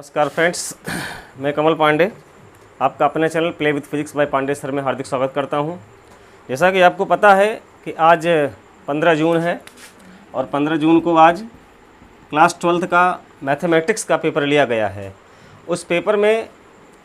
नमस्कार फ्रेंड्स, मैं कमल पांडे आपका अपने channel play with physics by Pandey sir में हार्दिक स्वागत करता हूं। जैसा कि आपको पता है कि आज 15 जून है और 15 जून को आज क्लास 12th का मैथमेटिक्स का पेपर लिया गया है। उस पेपर में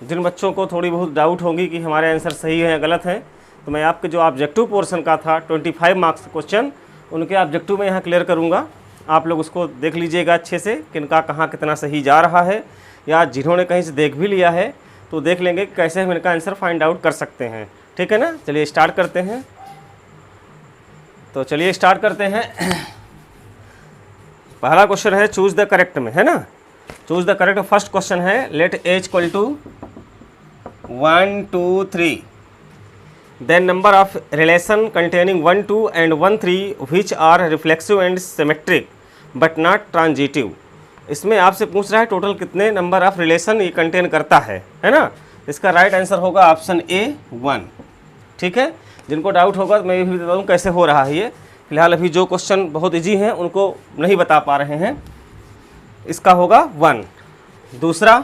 जिन बच्चों को थोड़ी बहुत डाउट होगी कि हमारे आंसर सही हैं या गलत हैं, तो मैं आपके जो ऑब्जेक्टिव पोर्शन का था 25 मार्क्स क्वेश्चन, उनके ऑब्जेक्टिव में यहाँ क्लियर करूँगा। आप लोग उसको देख लीजिएगा अच्छे से, किनका कहाँ कितना सही जा रहा है, या जिन्होंने कहीं से देख भी लिया है तो देख लेंगे कि कैसे हम इनका आंसर फाइंड आउट कर सकते हैं। ठीक है ना, चलिए स्टार्ट करते हैं। तो चलिए स्टार्ट करते हैं। पहला क्वेश्चन है चूज द करेक्ट में, है ना। Choose the correct first question है let as equal to 1 2 3 then number of relation containing 1 2 and 1 3 which are reflexive and symmetric but not transitive. इसमें आपसे पूछ रहा है टोटल कितने नंबर ऑफ रिलेशन ये कंटेन करता है ना। इसका राइट आंसर होगा ऑप्शन ए 1। ठीक है, जिनको डाउट होगा तो मैं ये भी बता दूँ कैसे हो रहा है ये। फिलहाल अभी जो क्वेश्चन बहुत इजी हैं उनको नहीं बता पा रहे हैं। इसका होगा 1। दूसरा,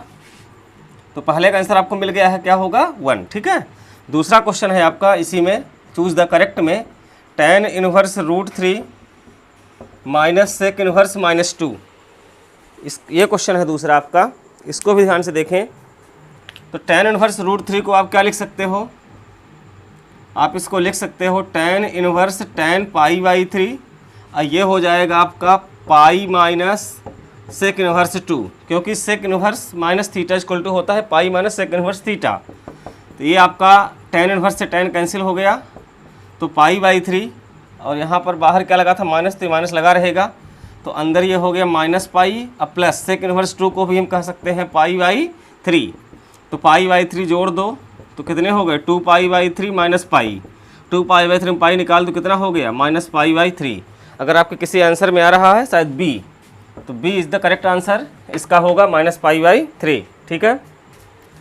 तो पहले का आंसर आपको मिल गया है, क्या होगा 1। ठीक है, दूसरा क्वेश्चन है आपका इसी में चूज द करेक्ट में tan inverse √3 minus sec inverse -2। ये क्वेश्चन है दूसरा आपका, इसको भी ध्यान से देखें। तो tan इनवर्स √3 को आप क्या लिख सकते हो, आप इसको लिख सकते हो tan इनवर्स tan π/3 और ये हो जाएगा आपका पाई माइनस सेक इनवर्स 2, क्योंकि sec inverse minus theta equal to होता है pi minus sec inverse theta. तो ये आपका tan इनवर्स से tan कैंसिल हो गया, तो π/3 और यहाँ पर बाहर क्या लगा था माइनस, तो माइनस लगा रहेगा, तो अंदर ये हो गया -पाई अब प्लस सेक इनवर्स 2 को भी हम कह सकते हैं π/3। तो π/3 जोड़ दो तो कितने हो गए 2π/3 माइनस पाई, 2π/3 में पाई निकाल तो कितना हो गया -π/3। अगर आपके किसी आंसर में आ रहा है शायद बी, तो B is the correct answer, इसका होगा -π/3। ठीक है,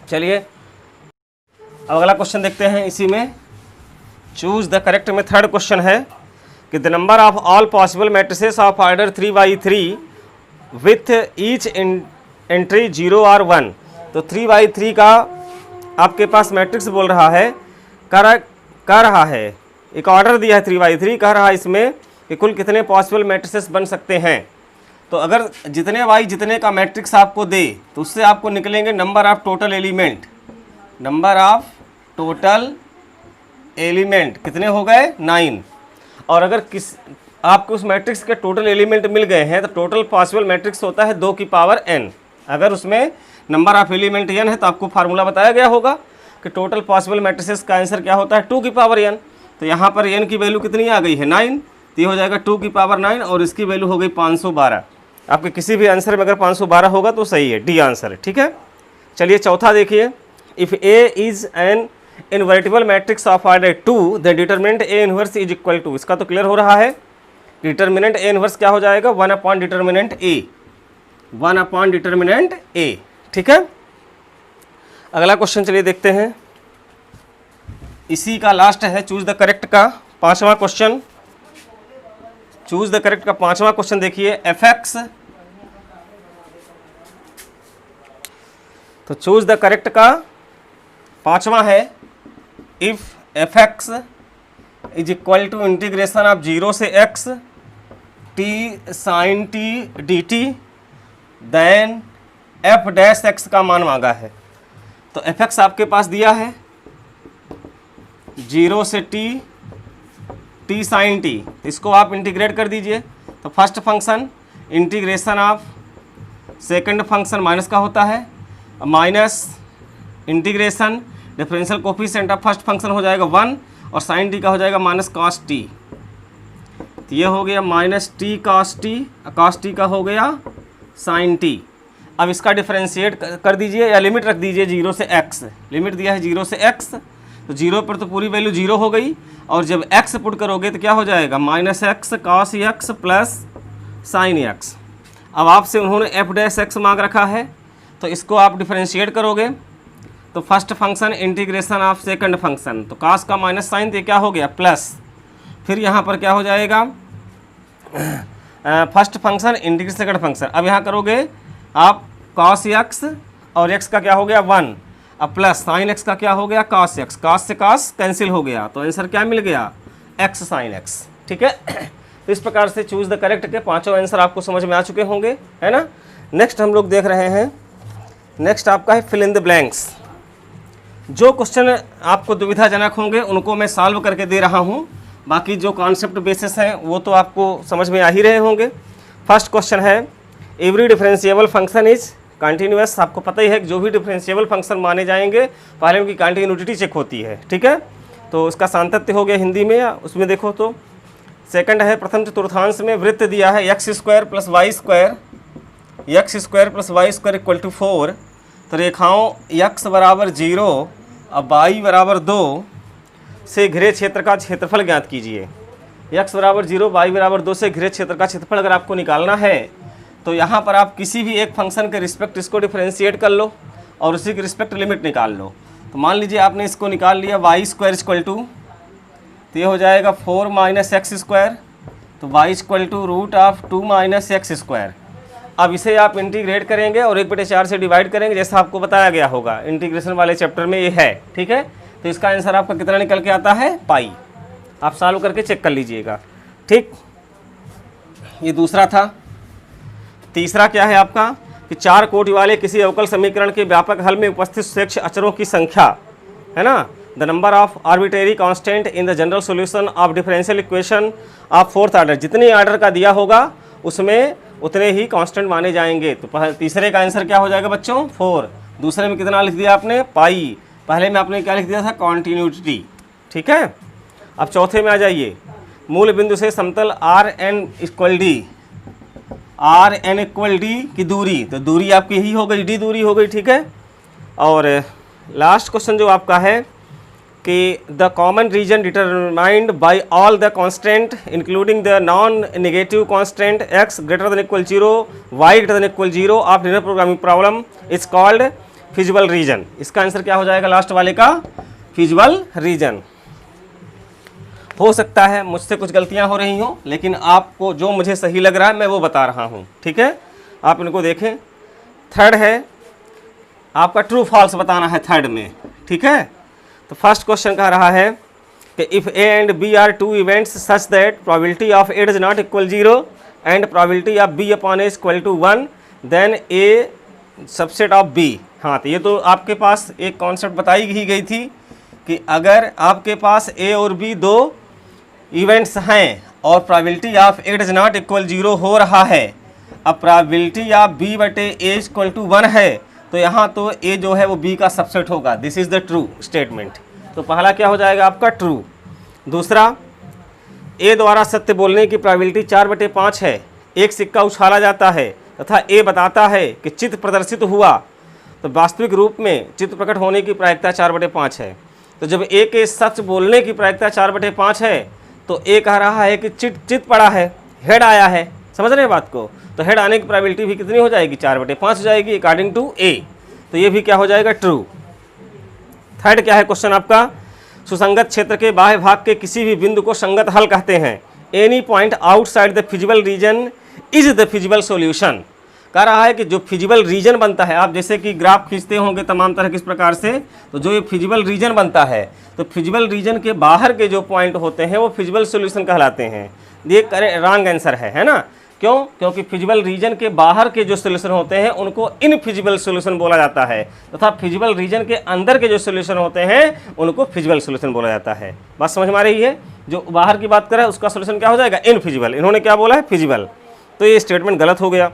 चलिए अब अगला क्वेश्चन देखते हैं इसी में। चूज द करेक्ट में थर्ड क्वेश्चन है कि the number of all possible matrices of order 3/3 with each entry 0 और 1। तो 3/3 का आपके पास मैट्रिक्स बोल रहा है, कह रहा है एक ऑर्डर दिया है 3/3, कह रहा है इसमें कि कुल कितने पॉसिबल मैट्रिसेस बन सकते हैं। तो अगर जितने वाई जितने का मैट्रिक्स आपको दे तो उससे आपको निकलेंगे number of total element. Number of total element कितने हो गए 9। और अगर आपको उस मैट्रिक्स के टोटल एलिमेंट मिल गए हैं तो टोटल पॉसिबल मैट्रिक्स होता है 2 की पावर n। अगर उसमें नंबर ऑफ एलिमेंट n है तो आपको फार्मूला बताया गया होगा कि टोटल पॉसिबल मैट्रिसेस का आंसर क्या होता है 2 की पावर n। तो यहाँ पर n की वैल्यू कितनी आ गई है 9, तो ये हो जाएगा 2 की पावर 9 और इसकी वैल्यू हो गई 512। आपके किसी भी आंसर में अगर 512 होगा तो सही है, डी आंसर है। ठीक है, चलिए चौथा देखिए। If A is an invertible matrix of order 2 the determinant A inverse is equal to. इसका तो क्लियर हो रहा है, डिटर्मिनेंट ए इनवर्स क्या हो जाएगा 1 अपॉन डिटर्मिनेंट ए, 1 अपॉन डिटर्मिनेंट ए। ठीक है, अगला क्वेश्चन चलिए देखते हैं, इसी का लास्ट है चूज द करेक्ट का पांचवा क्वेश्चन। चूज द करेक्ट का पांचवा क्वेश्चन देखिए एफ एक्स। तो चूज द करेक्ट का पांचवा है if f x is equal to integration of 0 से x t sin t dt then f dash x का मान मांगा है। तो एफ एक्स आपके पास दिया है 0 से t sin t, इसको आप इंटीग्रेट कर दीजिए। तो first function integration of second function minus का होता है, minus integration differential coefficient of first function हो जाएगा 1 और साइन टी का हो जाएगा माइनस कॉस टी। तो ये हो गया माइनस टी कॉस टी का हो गया साइन टी। अब इसका डिफरेंशिएट कर दीजिए या लिमिट रख दीजिए 0 से x। लिमिट दिया है 0 से x, तो 0 पर तो पूरी वैल्यू 0 हो गई, और जब x पुट करोगे तो क्या हो जाएगा -x cos x plus sign x। अब आपसे उन्होंने एफ डैश एक्स मांग रखा है, तो इसको आप डिफरेंशिएट करोगे तो first function integration of second function, तो कास का माइनस साइन तो क्या हो गया प्लस, फिर यहाँ पर क्या हो जाएगा first function integrate second function. अब यहाँ करोगे आप कॉस एक्स और एक्स का क्या हो गया 1, अब प्लस साइन एक्स का क्या हो गया कॉस एक्स, कॉस से कॉस कैंसिल हो गया, तो आंसर क्या मिल गया एक्स साइन एक्स। ठीक है, तो इस प्रकार से चूज द करेक्ट के पांचों आंसर आपको समझ में आ चुके होंगे, है ना। नेक्स्ट हम लोग देख रहे हैं, नेक्स्ट आपका है फिल इन द ब्लैंक्स। जो क्वेश्चन आपको दुविधाजनक होंगे उनको मैं सॉल्व करके दे रहा हूँ, बाकी जो कॉन्सेप्ट बेसिस हैं वो तो आपको समझ में आ ही रहे होंगे। फर्स्ट क्वेश्चन है every differentiable function is continuous. आपको पता ही है कि जो भी डिफरेंशिएबल फंक्शन माने जाएंगे पहले उनकी कंटिन्यूटी चेक होती है। ठीक है, तो उसका सांतत्य हो गया हिंदी में, या उसमें देखो तो सेकंड है प्रथम चतुर्थांश में वृत्त दिया है x square plus y square, x square plus y square equal to 4, तो रेखाओं x बराबर 0 और y बराबर 2 से घिरे क्षेत्र का क्षेत्रफल ज्ञात कीजिए। x बराबर 0 y बराबर 2 से घिरे क्षेत्र का क्षेत्रफल अगर आपको निकालना है तो यहाँ पर आप किसी भी एक फंक्शन के रिस्पेक्ट इसको डिफरेंशिएट कर लो और उसी के रिस्पेक्ट लिमिट निकाल लो। तो मान लीजिए आपने इसको निकाल लिया वाई स्क्वायर इक्वल टू, तो ये हो जाएगा 4 माइनस एक्स स्क्वायर, तो y equal to root of 2 minus x square. अब इसे आप इंटीग्रेट करेंगे और 1/4 से डिवाइड करेंगे जैसा आपको बताया गया होगा इंटीग्रेशन वाले चैप्टर में ये है। ठीक है, तो इसका आंसर आपका कितना निकल के आता है पाई। आप सॉल्व करके चेक कर लीजिएगा। ठीक, ये दूसरा था। तीसरा क्या है आपका कि 4 कोटि वाले किसी अवकल समीकरण के व्यापक हल में उपस्थित शेष अचरों की संख्या, है ना, the number of arbitrary constant in the general solution of differential equation of fourth order. जितने ऑर्डर का दिया होगा उसमें उतने ही कांस्टेंट माने जाएंगे। तो तीसरे का आंसर क्या हो जाएगा बच्चों 4। दूसरे में कितना लिख दिया आपने पाई, पहले में आपने क्या लिख दिया था कॉन्टिन्यूटी। ठीक है, अब चौथे में आ जाइए, मूल बिंदु से समतल आर एन इक्वल डी की दूरी, तो दूरी आपकी यही हो गई, डी दूरी हो गई। ठीक है, और लास्ट क्वेश्चन जो आपका है कि the common region determined by all the constant including the non negative constant x greater than equal 0 y greater than equal 0 of linear programming problem is called feasible region. इसका answer क्या हो जाएगा last वाले का feasible region. हो सकता है मुझसे कुछ गलतियां हो रही हों, लेकिन आपको जो मुझे सही लग रहा है मैं वो बता रहा हूँ। ठीक है, आप इनको देखें। थर्ड है आपका ट्रू फॉल्स बताना है थर्ड में। ठीक है, तो फर्स्ट क्वेश्चन कह रहा है कि if A and B are two events such that probability of A does not equal 0 and probability of B upon A equal to 1 then A subset of B. हाँ, तो ये तो आपके पास एक कॉन्सेप्ट बताई ही गई थी कि अगर आपके पास ए और बी दो इवेंट्स हैं और probability of A does not equal 0 हो रहा है, अब प्रोबेबिलिटी ऑफ बी बटे ए इक्वल टू 1 है, तो यहाँ तो ए जो है वो बी का सबसेट होगा। This is the true statement. तो पहला क्या हो जाएगा आपका ट्रू। दूसरा, ए द्वारा सत्य बोलने की प्रोबेबिलिटी 4/5 है। एक सिक्का उछाला जाता है तथा ए बताता है कि चित्र प्रदर्शित हुआ, तो वास्तविक रूप में चित्र प्रकट होने की प्रायिकता 4/5 है। तो जब ए के सच बोलने की प्रायिकता 4/5 है तो ए कह रहा है कि चित्र पड़ा है, हेड आया है। समझ रहे हैं बात को? तो हेड आने की प्रोबेबिलिटी भी कितनी हो जाएगी 4/5 हो जाएगी अकॉर्डिंग टू ए। तो ये भी क्या हो जाएगा ट्रू। थर्ड क्या है क्वेश्चन आपका, सुसंगत क्षेत्र के बाह्य भाग के किसी भी बिंदु को संगत हल कहते हैं। Any point outside the feasible region is the feasible solution. कह रहा है कि जो फिजिबल रीजन बनता है, आप जैसे कि ग्राफ खींचते होंगे तमाम तरह किस प्रकार से, तो जो ये फिजिबल रीजन बनता है, तो फिजिबल रीजन के बाहर के जो पॉइंट होते हैं वो फिजिबल सॉल्यूशन कहलाते हैं। ये रॉन्ग आंसर है ना। क्यों? क्योंकि फिजिबल रीजन के बाहर के जो सॉल्यूशन होते हैं उनको इनफिजिबल सॉल्यूशन बोला जाता है, तथा फिजिबल रीजन के अंदर के जो सॉल्यूशन होते हैं उनको फिजिबल सॉल्यूशन बोला जाता है। बात समझ में आ रही है? जो बाहर की बात करें उसका सॉल्यूशन क्या हो जाएगा इनफिजिबल। इन्होंने क्या बोला है फिजिबल, तो ये स्टेटमेंट गलत हो गया।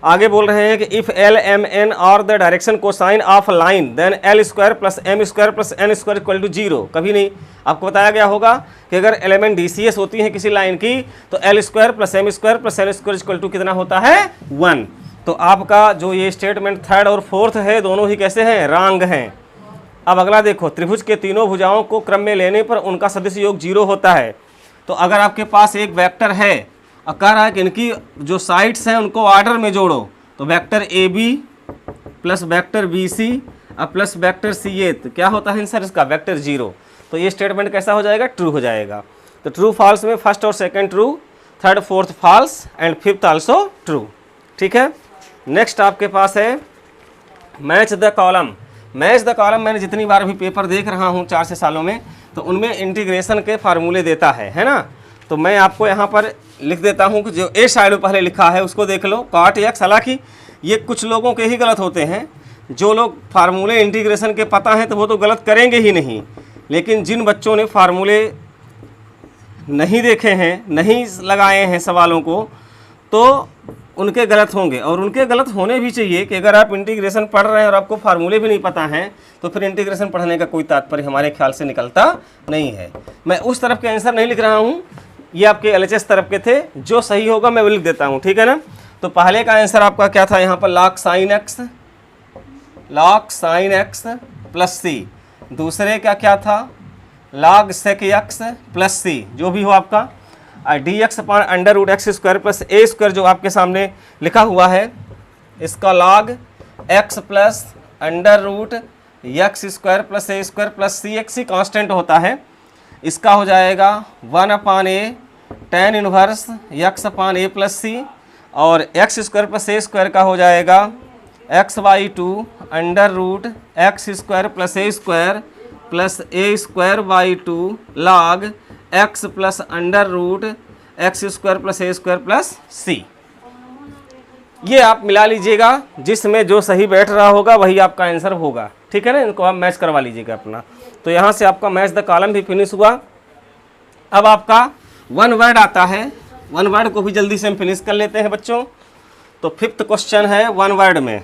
आगे बोल रहे हैं कि इफ़ एल एम एन और the direction cosine of line then l square plus m square plus n square equal to 0। कभी नहीं, आपको बताया गया होगा कि अगर एलिमेंट DCS होती है किसी लाइन की तो l square plus m square plus n square equal to कितना होता है 1। तो आपका जो ये स्टेटमेंट थर्ड और फोर्थ है दोनों ही कैसे हैं रॉन्ग हैं। अब अगला देखो, त्रिभुज के तीनों भुजाओं को क्रम में लेने पर उनका सदिश योग 0 होता है। तो अगर आपके पास एक वेक्टर है और कह रहा है कि इनकी जो साइड्स हैं उनको ऑर्डर में जोड़ो, तो vector AB plus vector BC और प्लस वेक्टर CA, तो क्या होता है आंसर इसका वेक्टर 0। तो ये स्टेटमेंट कैसा हो जाएगा ट्रू हो जाएगा। तो ट्रू फॉल्स में फर्स्ट और second true, third fourth false and fifth also true. ठीक है। नेक्स्ट आपके पास है match the column. Match the column मैंने जितनी बार भी पेपर देख रहा हूँ 4 सालों में, तो उनमें इंटीग्रेशन के फार्मूले देता है ना। तो मैं आपको यहाँ पर लिख देता हूँ कि जो ए साइड में पहले लिखा है उसको देख लो, cot x। हालांकि ये कुछ लोगों के ही गलत होते हैं, जो लोग फार्मूले इंटीग्रेशन के पता हैं तो वो तो गलत करेंगे ही नहीं, लेकिन जिन बच्चों ने फार्मूले नहीं देखे हैं, नहीं लगाए हैं सवालों को, तो उनके गलत होंगे। और उनके गलत होने भी चाहिए कि अगर आप इंटीग्रेशन पढ़ रहे हैं और आपको फार्मूले भी नहीं पता हैं तो फिर इंटीग्रेशन पढ़ने का कोई तात्पर्य हमारे ख्याल से निकलता नहीं है। मैं उस तरफ के आंसर नहीं लिख रहा हूँ, ये आपके LHS तरफ के थे। जो सही होगा मैं वो लिख देता हूँ, ठीक है ना। तो पहले का आंसर आपका क्या था यहाँ पर, log sin x plus C. दूसरे का क्या था, log sec x plus C, जो भी हो आपका। dx upon under root x square plus a square जो आपके सामने लिखा हुआ है, इसका log x plus under root x square plus a square plus C. X ही कांस्टेंट होता है, इसका हो जाएगा 1 upon a tan inverse x upon a plus C, और x square plus a square का हो जाएगा x/2 under root x square plus a square plus a square by 2 log x plus under root x square plus a square plus C. ये आप मिला लीजिएगा, जिसमें जो सही बैठ रहा होगा वही आपका आंसर होगा, ठीक है ना। इनको आप मैच करवा लीजिएगा अपना। तो यहाँ से आपका मैच द कॉलम भी फिनिश हुआ। अब आपका वन वर्ड आता है, वन वर्ड को भी जल्दी से हम फिनिश कर लेते हैं बच्चों। तो 5th क्वेश्चन है वन वर्ड में।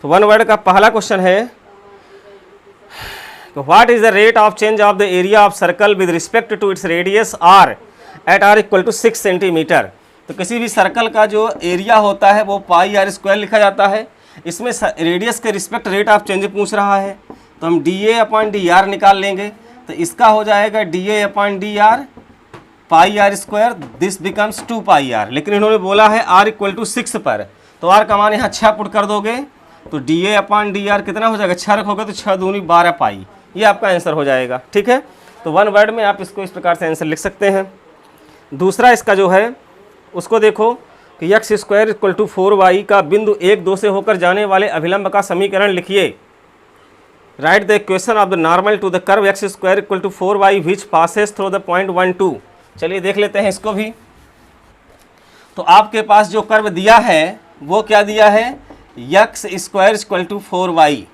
तो वन वर्ड का पहला क्वेश्चन है, what is the rate of change of the area of circle with respect to its radius r at r equal to 6 centimetre. तो किसी भी सर्कल का जो एरिया होता है वो पाई आर स्क्वायर लिखा जाता है। इसमें रेडियस के रिस्पेक्ट रेट ऑफ चेंज पूछ रहा है, तो हम d a upon d r निकाल लेंगे। तो इसका हो जाएगा d a upon d r pi r square, this becomes 2 pi r. लेकिन इन्होंने बोला है आर इक्वल टू 6 पर, तो आर का मान यहाँ 6 पुट कर दोगे तो D a upon d are कितना हो जाएगा, 6 रखोगे तो 6 दूनी 12 पाई, ये आपका आंसर हो जाएगा, ठीक है। तो वन वर्ड में आप इसको इस प्रकार से आंसर लिख सकते हैं। दूसरा इसका जो है उसको देखो कि x square equal to 4y का बिंदु 1-2 से होकर जाने वाले अभिलंब का समीकरण लिखिए। Write the equation of the normal to the curve x square equal to 4y which passes through the point 1, 2। चलिए देख लेते हैं इसको भी। तो आपके पास जो कर्व दिया है वो क्या दिया है, x square equal to 4y।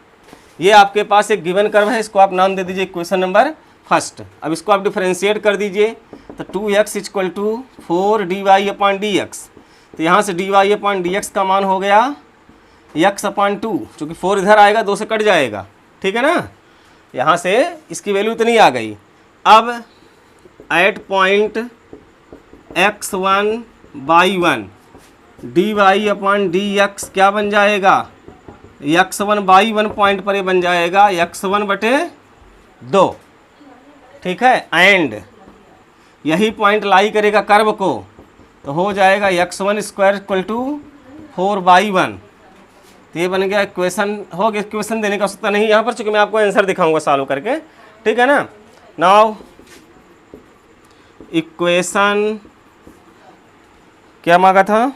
ये आपके पास एक गिवन कर्व है, इसको आप नाम दे दीजिए इक्वेशन नंबर फर्स्ट। अब इसको आप डिफरेंशिएट कर दीजिए, तो 2x equal to 4 dy upon d x. तो यहाँ से dy अपॉन डी एक्स का मान हो गया x अपॉन 2, चूँकि 4 इधर आएगा 2 से कट जाएगा, ठीक है ना। यहाँ से इसकी वैल्यू इतनी आ गई। अब at point x1/1 dy upon d x क्या बन जाएगा, x1/1 पॉइंट पर ये बन जाएगा x1/2, ठीक है। एंड यही पॉइंट लाई करेगा कर्व को, तो हो जाएगा x1 स्क्वायर इक्वल टू 4/1। तो ये बन गया इक्वेशन, हो गया। इक्वेशन देने का आवश्यकता नहीं यहाँ पर, चूँकि मैं आपको आंसर दिखाऊंगा सॉल्व करके, ठीक है ना। नाउ इक्वेशन क्या मांगा था,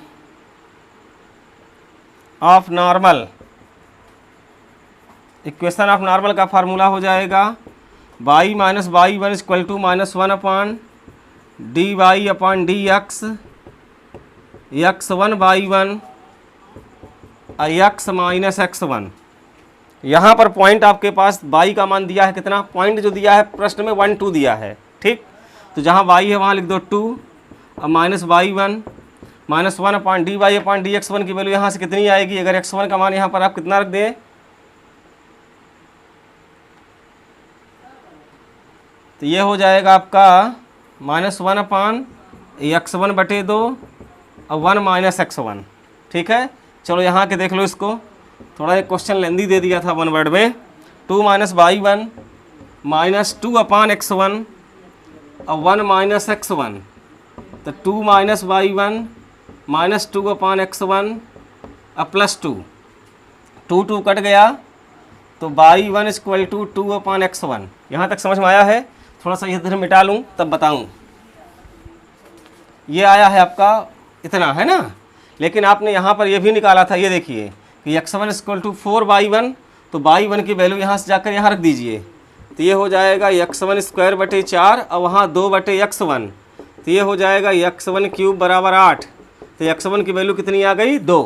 of normal. Equation of normal का फार्मूला हो जाएगा y minus y1 equal to -1 upon d y upon d x, x1/1 और x माइनस x1। यहाँ पर पॉइंट आपके पास y का मान दिया है कितना, पॉइंट जो दिया है प्रश्न में 1, 2 दिया है, ठीक। तो जहाँ y है वहाँ लिख दो 2 और minus y1 -1 upon d y upon d x1 की वैल्यू यहाँ से कितनी आएगी, अगर x1 का मान यहाँ पर आप कितना रख दें, तो ये हो जाएगा आपका -1 अपॉन x1/2 और 1 माइनस x1, ठीक है। चलो यहाँ के देख लो इसको, थोड़ा एक क्वेश्चन लेंदी दे दिया था वन वर्ड में। 2 माइनस y1 -2 अपॉन x1 और 1 माइनस x1, तो 2 माइनस y1 -2 अपॉन x1 और +2, 2 कट गया तो y1 equal to 2 upon x1। यहाँ तक समझ में आया है, थोड़ा सा इधर मिटा लूँ तब बताऊँ। ये आया है आपका इतना, है ना। लेकिन आपने यहाँ पर ये भी निकाला था, ये देखिए कि x1 इक्वल टू 4y1, तो y1 की वैल्यू यहाँ से जाकर यहाँ रख दीजिए, तो ये हो जाएगा x1 स्क्वायर बटे 4 और वहाँ 2 बटे x1, तो ये हो जाएगा x1 क्यूब बराबर 8। तो x1 की वैल्यू कितनी आ गई 2,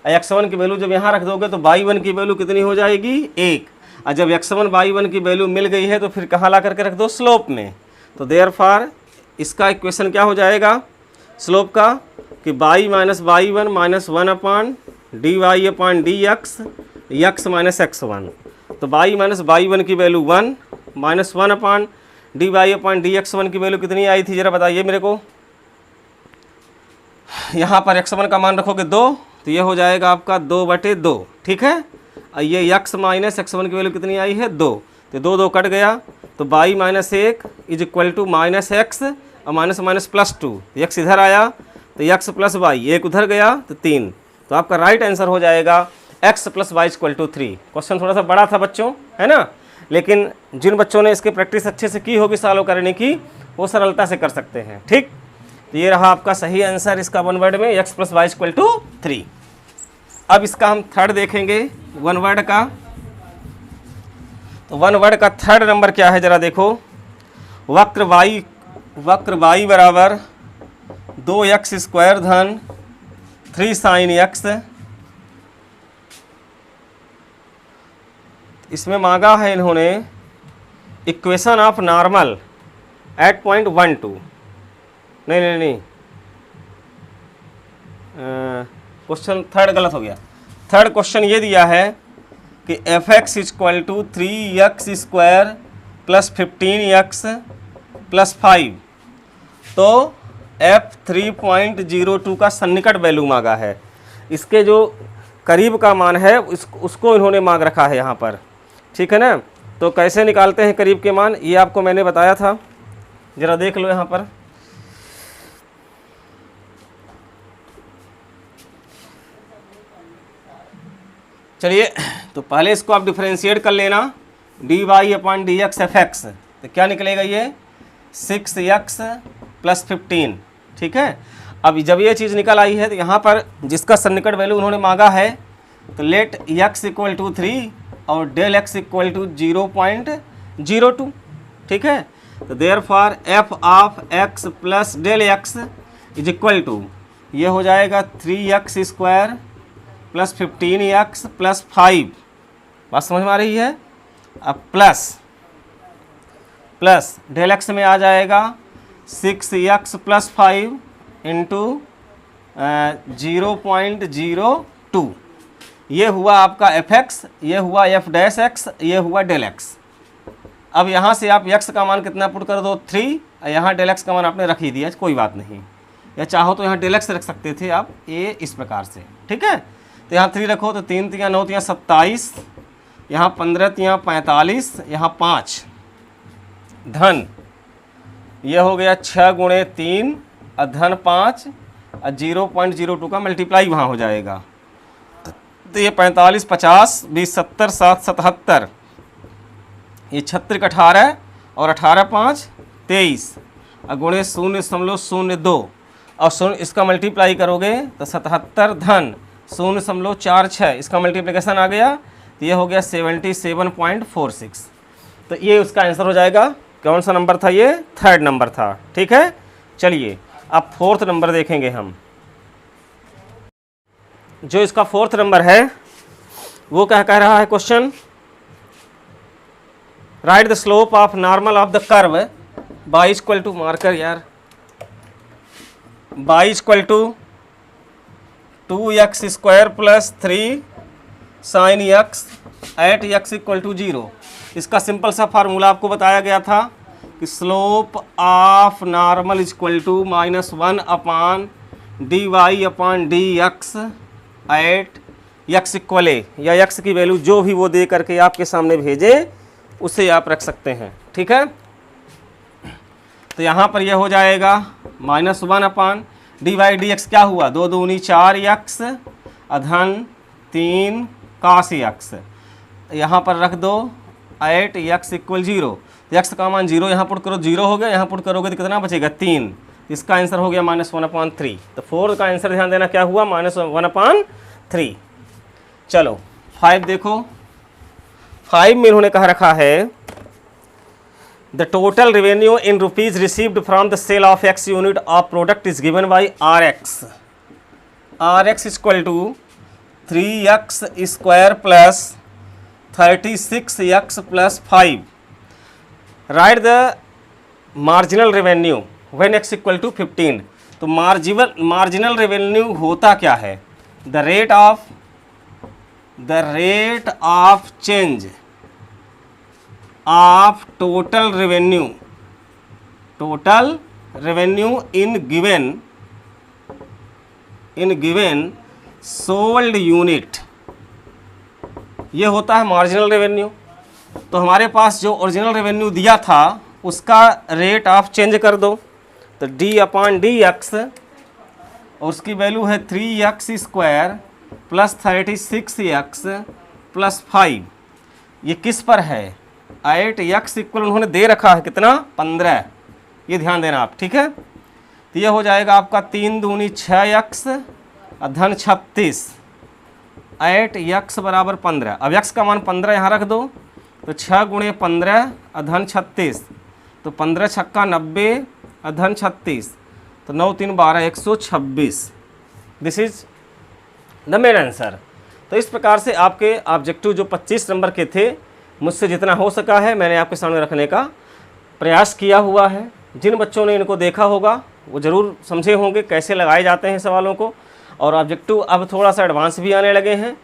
और x1 की वैल्यू जब यहाँ रख दोगे तो y1 की वैल्यू कितनी हो जाएगी 1, और जब x1 y1 की वैल्यू मिल गई है तो फिर कहाँ ला करके रख दो स्लोप में। तो देयरफॉर इसका इक्वेशन क्या हो जाएगा स्लोप का कि y minus y1 minus 1 upon dy upon dx x minus x1। तो y माइनस y1 की वैल्यू 1 माइनस 1 अपान dy अपान dx1 की वैल्यू कितनी आई थी, ज़रा बताइए मेरे को। यहाँ पर x1 का मान रखोगे 2, तो ये हो जाएगा आपका 2 बटे 2, ठीक है। और ये x माइनस x1 की वैल्यू कितनी आई है 2, तो 2 2 कट गया, तो y minus 1 is equal to minus x और माइनस माइनस प्लस 2, तो x इधर आया तो x प्लस वाई, एक उधर गया तो 3, तो आपका राइट आंसर हो जाएगा x plus y equal to 3। Question थोड़ा सा बड़ा था बच्चों, है ना, लेकिन जिन बच्चों ने इसकी प्रैक्टिस अच्छे से की होगी सॉल्व करने की, वो सरलता से कर सकते हैं, ठीक। तो ये रहा आपका सही आंसर इसका वन वर्ड में x plus y equal to 3। अब इसका हम थर्ड देखेंगे वन वर्ड का। तो वन वर्ड का थर्ड नंबर क्या है ज़रा देखो, वक्र y बराबर 2x स्क्वायर धन 3 साइन x। इसमें मांगा है इन्होंने equation of normal at point 1 2। नहीं क्वेश्चन थर्ड गलत हो गया। थर्ड क्वेश्चन ये दिया है कि f(x) equal to 3x square plus 15x plus 5। तो f3.02 का सन्निकट वैल्यू मांगा है। इसके जो करीब का मान है उसको इन्होंने मांग रखा है यहाँ पर, ठीक है ना। तो कैसे निकालते हैं करीब के मान, ये आपको मैंने बताया था, ज़रा देख लो यहाँ पर। चलिए तो पहले इसको आप डिफरेंशिएट कर लेना, dy अपान dx f(x), तो क्या निकलेगा ये 6x प्लस 15, ठीक है। अब जब ये चीज़ निकल आई है तो यहाँ पर जिसका सन्निकट वैल्यू उन्होंने मांगा है, तो लेट x इक्वल टू 3 और डेल x इक्वल टू 0.02, ठीक है। तो therefore f of x plus del x is equal to, ये हो जाएगा 3x square plus 15x plus 5, बात समझ में आ रही है। अब प्लस डेल x में आ जाएगा 6x प्लस 5 इंटू 0.02, ये हुआ आपका f(x), ये हुआ f'(x), ये हुआ डेल x। अब यहाँ से आप x का मान कितना पुट कर दो 3, और यहाँ डेल x का मान आपने रख ही दिया, कोई बात नहीं, या चाहो तो यहाँ डेल x रख सकते थे आप, ये इस प्रकार से, ठीक है। तो यहाँ 3 रखो, तो 3 3 9 3 27, यहाँ 15 3 45, यहाँ 5 धन, ये हो गया 6 गुणे 3 और धन 5 और 0.02 का मल्टीप्लाई वहाँ हो जाएगा। तो ये 45 50 20 70 7 77, ये 36 18 और 18 5 23 और गुणे 0.02 और 0 इसका मल्टीप्लाई करोगे तो 77 धन 0.46, इसका मल्टीप्लिकेशन आ गया, तो ये हो गया 77.46। तो ये उसका आंसर हो जाएगा। कौन सा नंबर था ये, थर्ड नंबर था, ठीक है। चलिए अब फोर्थ नंबर देखेंगे हम। जो इसका फोर्थ नंबर है वो क्या कह रहा है question, right the slope of normal of the curve y equal to, marker यार, y equal to 2x square plus 3 sine x at x equal to 0। इसका सिंपल सा फार्मूला आपको बताया गया था कि slope of normal equal to -1 upon dy upon dx at x equal a, या x की वैल्यू जो भी वो दे करके आपके सामने भेजे उसे आप रख सकते हैं, ठीक है। तो यहाँ पर यह हो जाएगा -1 अपान dy dx, क्या हुआ 2 दूनी 4x अधन 3 cos x, यहाँ पर रख दो एट x इक्वल 0, x का मान 0 यहाँ पुट करो, 0 हो गया, यहाँ पुट करोगे तो कितना बचेगा 3, इसका आंसर हो गया -1/3। तो 4 का आंसर ध्यान देना क्या हुआ, -1/3। चलो 5 देखो, 5 में इन्होंने कहा रखा है the total revenue in rupees received from the sale of x unit of product is given by RX। RX equal to 3x square plus 36x plus 5। Right the marginal revenue when x equal to 15। तो marginal revenue होता क्या है, the rate of change of total revenue in given sold unit, ये होता है marginal revenue. तो हमारे पास जो ओरिजिनल रेवेन्यू दिया था उसका रेट ऑफ चेंज कर दो, तो d/dx, और उसकी वैल्यू है 3x square plus 36x plus 5। ये किस पर है, 8x इक्वल उन्होंने दे रखा है कितना, 15। ये ध्यान देना आप, ठीक है। तो ये हो जाएगा आपका 3 दूनी 6x धन 36, 8x बराबर 15। अब x का मान 15 यहाँ रख दो, तो 6 गुणे 15 धन 36, तो 15 छक्का 90 धन 36, तो 9 3 12 126। This is the main answer. तो इस प्रकार से आपके ऑब्जेक्टिव जो 25 नंबर के थे, मुझसे जितना हो सका है मैंने आपके सामने रखने का प्रयास किया हुआ है। जिन बच्चों ने इनको देखा होगा वो ज़रूर समझे होंगे कैसे लगाए जाते हैं सवालों को, और ऑब्जेक्टिव अब थोड़ा सा एडवांस भी आने लगे हैं,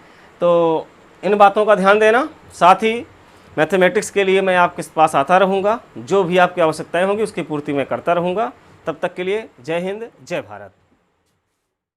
तो इन बातों का ध्यान देना। साथ ही मैथमेटिक्स के लिए मैं आपके पास आता रहूँगा, जो भी आपकी आवश्यकताएं होंगी उसकी पूर्ति मैं करता रहूँगा। तब तक के लिए जय हिंद, जय भारत।